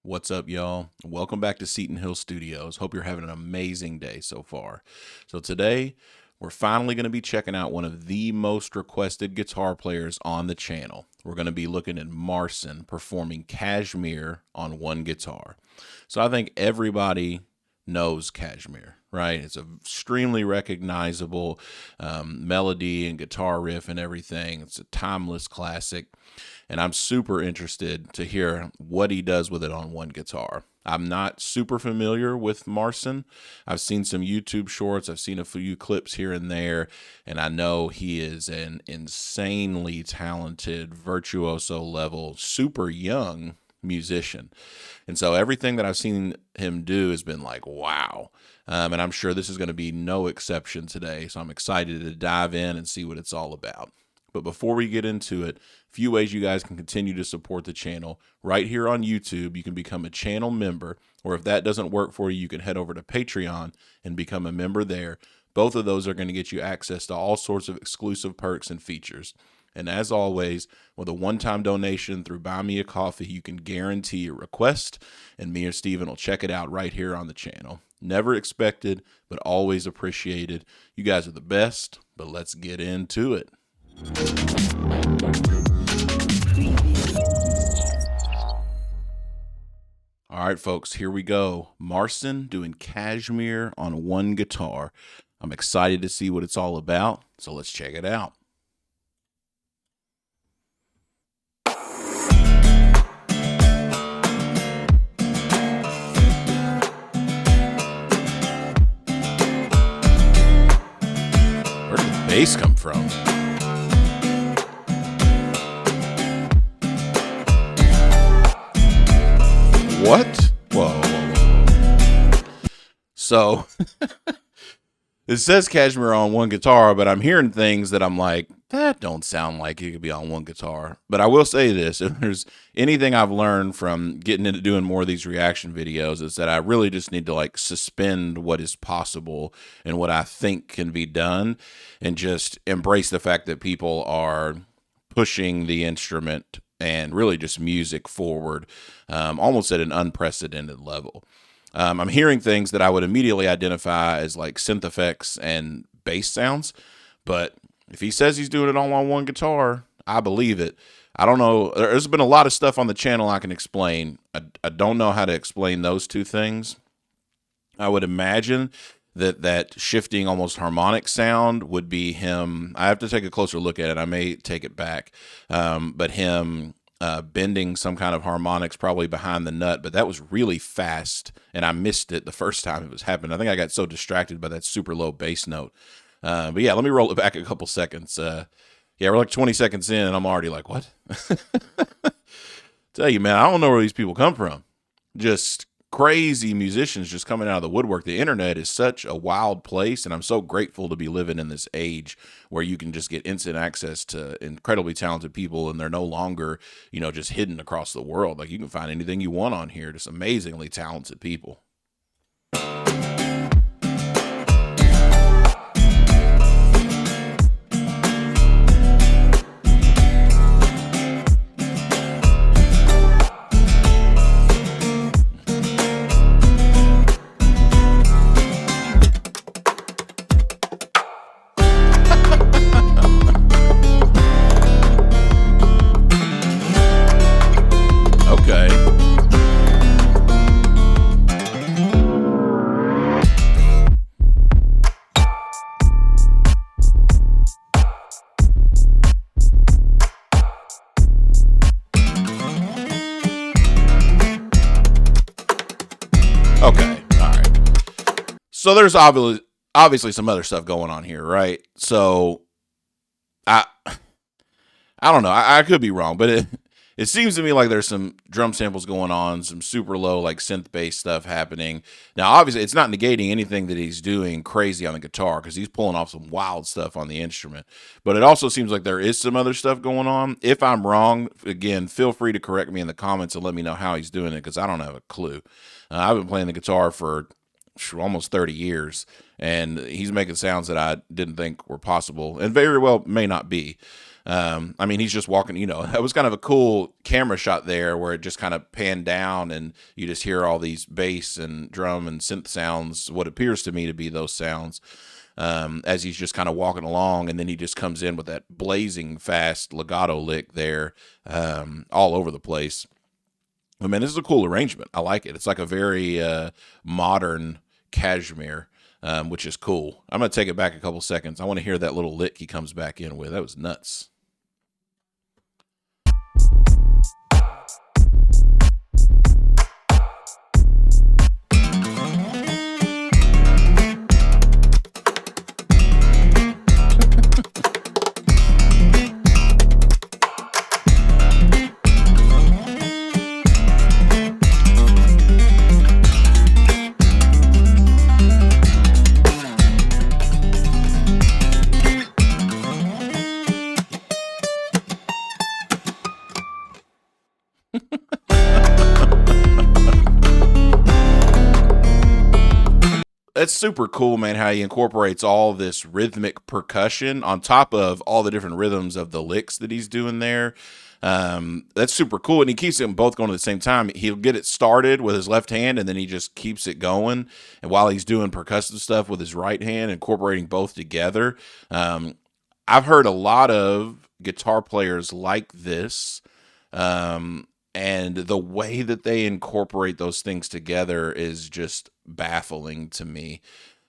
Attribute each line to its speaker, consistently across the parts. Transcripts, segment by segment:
Speaker 1: What's up, y'all? Welcome back to Seton Hill Studios. Hope you're having an amazing day so far. So today, we're finally going to be checking out one of the most requested guitar players on the channel. We're going to be looking at Marcin performing Kashmir on one guitar. So I think everybody knows Kashmir, right? It's an extremely recognizable melody and guitar riff and everything. It's a timeless classic. And I'm super interested to hear what he does with it on one guitar. I'm not super familiar with Marcin. I've seen some YouTube shorts. I've seen a few clips here and there, and I know he is an insanely talented, virtuoso level, super young musician. And so everything that I've seen him do has been like, wow. And I'm sure this is going to be no exception today. So I'm excited to dive in and see what it's all about. But before we get into it, a few ways you guys can continue to support the channel. Right here on YouTube, you can become a channel member, or if that doesn't work for you, you can head over to Patreon and become a member there. Both of those are going to get you access to all sorts of exclusive perks and features. And as always, with a one-time donation through Buy Me a Coffee, you can guarantee a request, and me or Steven will check it out right here on the channel. Never expected, but always appreciated. You guys are the best, but let's get into it. All right, folks, here we go. Marcin doing Kashmir on one guitar. I'm excited to see what it's all about, so let's check it out. Where did the bass come from? What? Whoa. So it says Kashmir on one guitar, but I'm hearing things that I'm like, that don't sound like it could be on one guitar. But I will say this, if there's anything I've learned from getting into doing more of these reaction videos, is that I really just need to like suspend what is possible and what I think can be done and just embrace the fact that people are pushing the instrument and really just music forward, almost at an unprecedented level. I'm hearing things that I would immediately identify as like synth effects and bass sounds, but if he says he's doing it all on one guitar, I believe it. I don't know. There's been a lot of stuff on the channel I can explain. I don't know how to explain those two things. I would imagine that shifting almost harmonic sound would be him. I have to take a closer look at it. I may take it back. But him bending some kind of harmonics probably behind the nut, but that was really fast, and I missed it the first time it was happening. I think I got so distracted by that super low bass note. But yeah, let me roll it back a couple seconds. Yeah, we're like 20 seconds in, and I'm already like, what? Tell you, man, I don't know where these people come from. Just crazy musicians just coming out of the woodwork. The internet is such a wild place, and I'm so grateful to be living in this age where you can just get instant access to incredibly talented people, and they're no longer, just hidden across the world. Like, you can find anything you want on here, just amazingly talented people. Okay, all right. So there's obviously some other stuff going on here, right? So I don't know. I could be wrong, but it seems to me like there's some drum samples going on, some super low like synth bass stuff happening. Now, obviously, it's not negating anything that he's doing crazy on the guitar because he's pulling off some wild stuff on the instrument. But it also seems like there is some other stuff going on. If I'm wrong, again, feel free to correct me in the comments and let me know how he's doing it because I don't have a clue. I've been playing the guitar for almost 30 years, and he's making sounds that I didn't think were possible and very well may not be. I mean, he's just walking, that was kind of a cool camera shot there where it just kind of panned down and you just hear all these bass and drum and synth sounds, what appears to me to be those sounds, as he's just kind of walking along. And then he just comes in with that blazing fast legato lick there, all over the place. I mean, this is a cool arrangement. I like it. It's like a very modern Kashmir, which is cool. I'm going to take it back a couple seconds. I want to hear that little lick he comes back in with. That was nuts. That's super cool, man, how he incorporates all this rhythmic percussion on top of all the different rhythms of the licks that he's doing there. That's super cool. And he keeps them both going at the same time. He'll get it started with his left hand, and then he just keeps it going. And while he's doing percussive stuff with his right hand, incorporating both together. I've heard a lot of guitar players like this. And the way that they incorporate those things together is just baffling to me.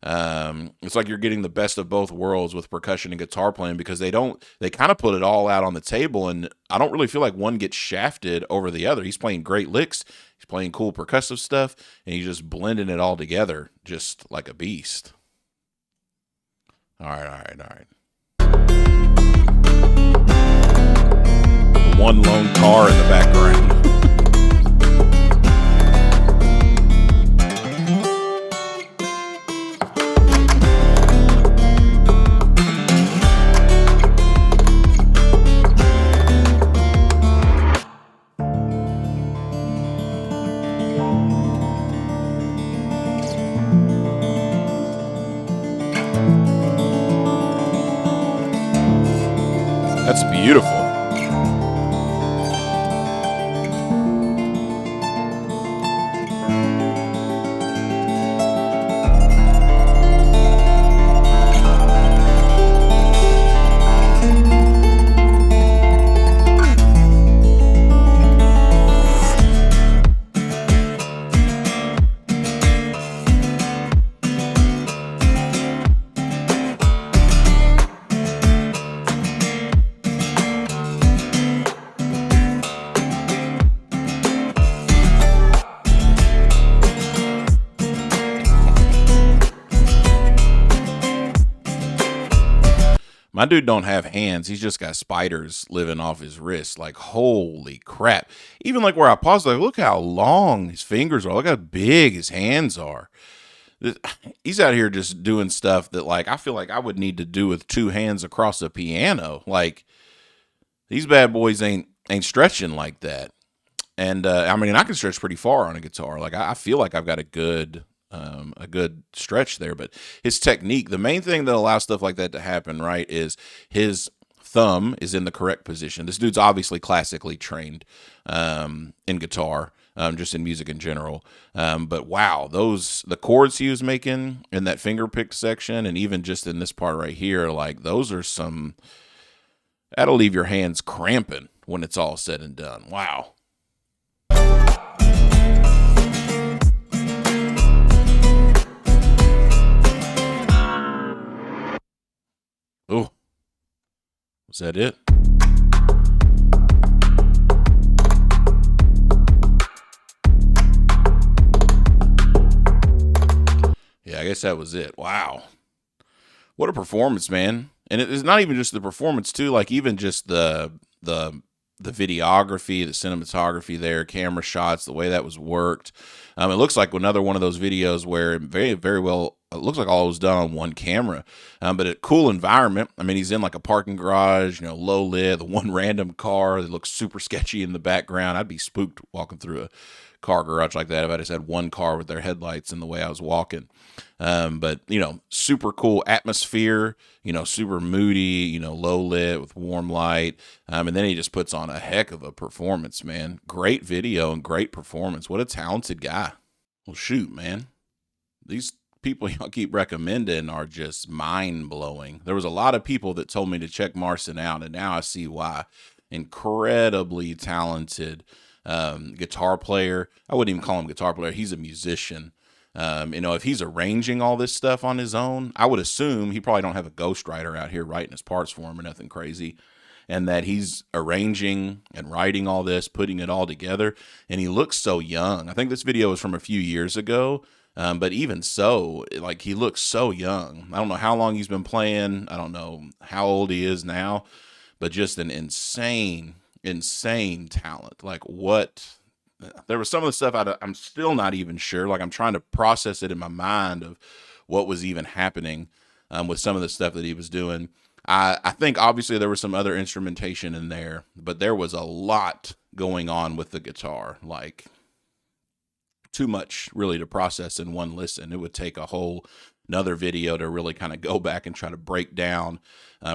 Speaker 1: It's like you're getting the best of both worlds with percussion and guitar playing, because they kind of put it all out on the table, and I don't really feel like one gets shafted over the other. He's playing great licks, he's playing cool percussive stuff, and he's just blending it all together just like a beast. All right. One lone car in the background. That's beautiful. My dude don't have hands. He's just got spiders living off his wrist. Like, holy crap. Even like where I paused, like, look how long his fingers are. Look how big his hands are. He's out here just doing stuff that, like, I feel like I would need to do with two hands across a piano. Like, these bad boys ain't stretching like that. And I mean, I can stretch pretty far on a guitar. Like, I feel like I've got a good stretch there. But his technique, the main thing that allows stuff like that to happen, right, is his thumb is in the correct position. This dude's obviously classically trained in guitar, just in music in general. But wow, the chords he was making in that finger pick section, and even just in this part right here, like, those are that'll leave your hands cramping when it's all said and done. Wow. Oh, was that it? Yeah, I guess that was it. Wow. What a performance, man. And it's not even just the performance too, like even just the videography, the cinematography there, camera shots, the way that was worked. It looks like another one of those videos where very, very well, it looks like all was done on one camera, but a cool environment. I mean, he's in like a parking garage, low lit, the one random car that looks super sketchy in the background. I'd be spooked walking through a car garage like that if I just had one car with their headlights in the way I was walking. But, you know, super cool atmosphere, you know, super moody, you know, low lit with warm light. And then he just puts on a heck of a performance, man. Great video and great performance. What a talented guy. Well, shoot, man. These people y'all keep recommending are just mind blowing. There was a lot of people that told me to check Marcin out, and now I see why. Incredibly talented guitar player. I wouldn't even call him guitar player. He's a musician. You know, if he's arranging all this stuff on his own, I would assume he probably don't have a ghostwriter out here writing his parts for him or nothing crazy. And that he's arranging and writing all this, putting it all together. And he looks so young. I think this video is from a few years ago. But even so, like, he looks so young. I don't know how long he's been playing. I don't know how old he is now, but just an insane talent. Like, what? There was some of the stuff I'm still not even sure. Like, I'm trying to process it in my mind of what was even happening with some of the stuff that he was doing. I think obviously there was some other instrumentation in there, but there was a lot going on with the guitar. Like, too much really to process in one listen. It would take a whole another video to really kind of go back and try to break down,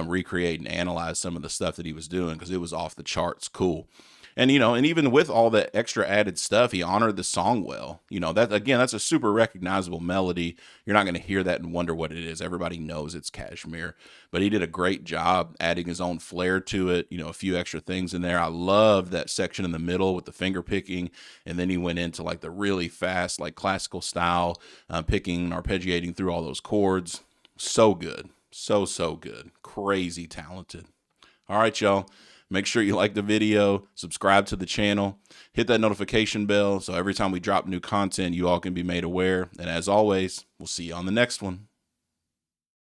Speaker 1: recreate and analyze some of the stuff that he was doing, because it was off the charts cool. And, you know, and even with all the extra added stuff, he honored the song well. You know, that, again, that's a super recognizable melody. You're not going to hear that and wonder what it is. Everybody knows it's Kashmir. But he did a great job adding his own flair to it, you know, a few extra things in there. I love that section in the middle with the finger picking. And then he went into like the really fast, like classical style, picking, arpeggiating through all those chords. So good. So good. Crazy talented. All right, y'all. Make sure you like the video, subscribe to the channel, hit that notification bell so every time we drop new content, you all can be made aware. And as always, we'll see you on the next one.